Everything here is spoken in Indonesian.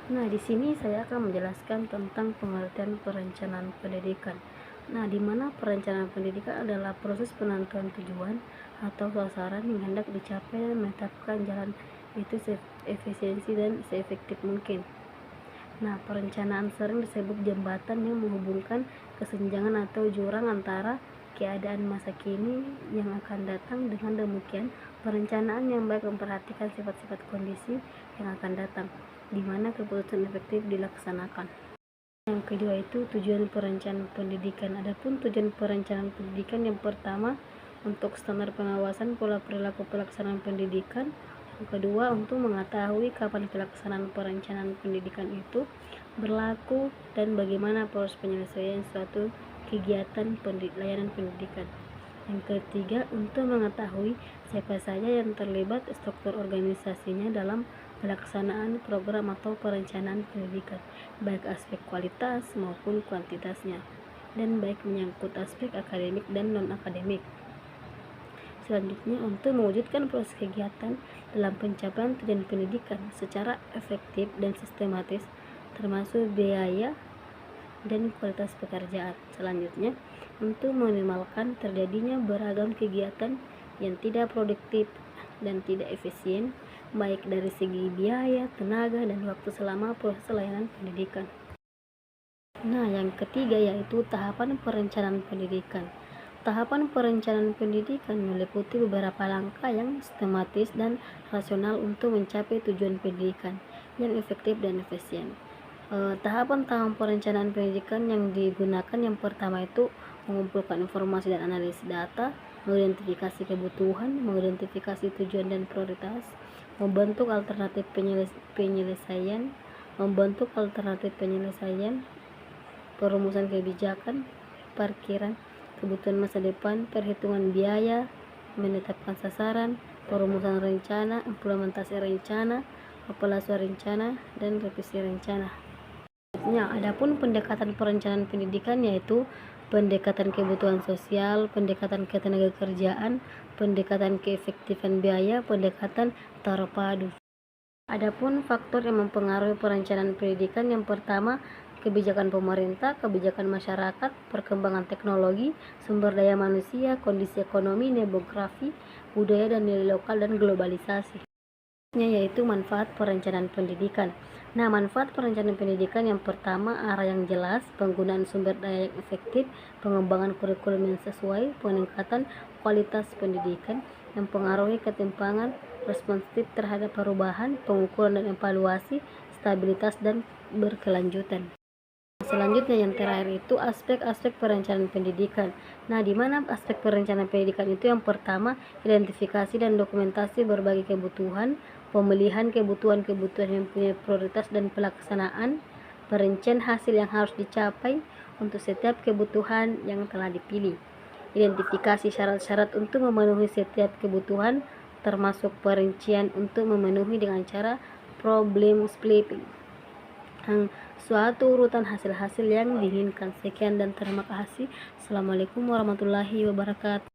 Nah, di sini saya akan menjelaskan tentang pengertian perencanaan pendidikan. Nah, di mana perencanaan pendidikan adalah proses penentuan tujuan atau sasaran yang hendak dicapai dan menetapkan jalan itu efisiensi dan seefektif mungkin. Nah, perencanaan sering disebut jembatan yang menghubungkan kesenjangan atau jurang antara keadaan masa kini yang akan datang. Dengan demikian, perencanaan yang baik memperhatikan sifat-sifat kondisi yang akan datang, di mana keputusan efektif dilaksanakan. Yang kedua itu tujuan perencanaan pendidikan. Adapun tujuan perencanaan pendidikan yang pertama untuk standar pengawasan pola perilaku pelaksanaan pendidikan. Yang kedua untuk mengetahui kapan pelaksanaan perencanaan pendidikan itu berlaku dan bagaimana proses penyelesaian suatu kegiatan layanan pendidikan. Yang ketiga untuk mengetahui siapa saja yang terlibat struktur organisasinya dalam pelaksanaan program atau perencanaan pendidikan, baik aspek kualitas maupun kuantitasnya, dan baik menyangkut aspek akademik dan non-akademik. Selanjutnya, untuk mewujudkan proses kegiatan dalam pencapaian tujuan pendidikan secara efektif dan sistematis, termasuk biaya dan kualitas pekerjaan. Selanjutnya, untuk meminimalkan terjadinya beragam kegiatan yang tidak produktif dan tidak efisien, baik dari segi biaya, tenaga, dan waktu selama proses layanan pendidikan. Nah, yang ketiga yaitu tahapan perencanaan pendidikan. Tahapan perencanaan pendidikan meliputi beberapa langkah yang sistematis dan rasional untuk mencapai tujuan pendidikan yang efektif dan efisien. Tahapan perencanaan pendidikan yang digunakan yang pertama itu mengumpulkan informasi dan analisis data, mengidentifikasi kebutuhan, mengidentifikasi tujuan dan prioritas, membentuk alternatif penyelesaian, perumusan kebijakan, parkiran, kebutuhan masa depan, perhitungan biaya, menetapkan sasaran, perumusan rencana, implementasi rencana, evaluasi rencana, dan revisi rencana. Adapun pendekatan perencanaan pendidikan yaitu pendekatan kebutuhan sosial, pendekatan ketenagakerjaan, pendekatan keefektifan biaya, pendekatan terpadu. Adapun faktor yang mempengaruhi perencanaan pendidikan yang pertama kebijakan pemerintah, kebijakan masyarakat, perkembangan teknologi, sumber daya manusia, kondisi ekonomi, demografi, budaya dan nilai lokal dan globalisasi. Yaitu manfaat perencanaan pendidikan. Nah, manfaat perencanaan pendidikan yang pertama arah yang jelas, penggunaan sumber daya yang efektif, pengembangan kurikulum yang sesuai, peningkatan kualitas pendidikan, yang mempengaruhi ketimpangan, responsif terhadap perubahan, pengukuran dan evaluasi, stabilitas dan berkelanjutan. Selanjutnya yang terakhir itu aspek-aspek perencanaan pendidikan. Nah, di mana aspek perencanaan pendidikan itu yang pertama identifikasi dan dokumentasi berbagai kebutuhan, pemilihan kebutuhan-kebutuhan yang punya prioritas dan pelaksanaan, perincian hasil yang harus dicapai untuk setiap kebutuhan yang telah dipilih. Identifikasi syarat-syarat untuk memenuhi setiap kebutuhan termasuk perincian untuk memenuhi dengan cara problem splitting. Suatu urutan hasil-hasil yang diinginkan. Sekian dan terima kasih. Assalamualaikum warahmatullahi wabarakatuh.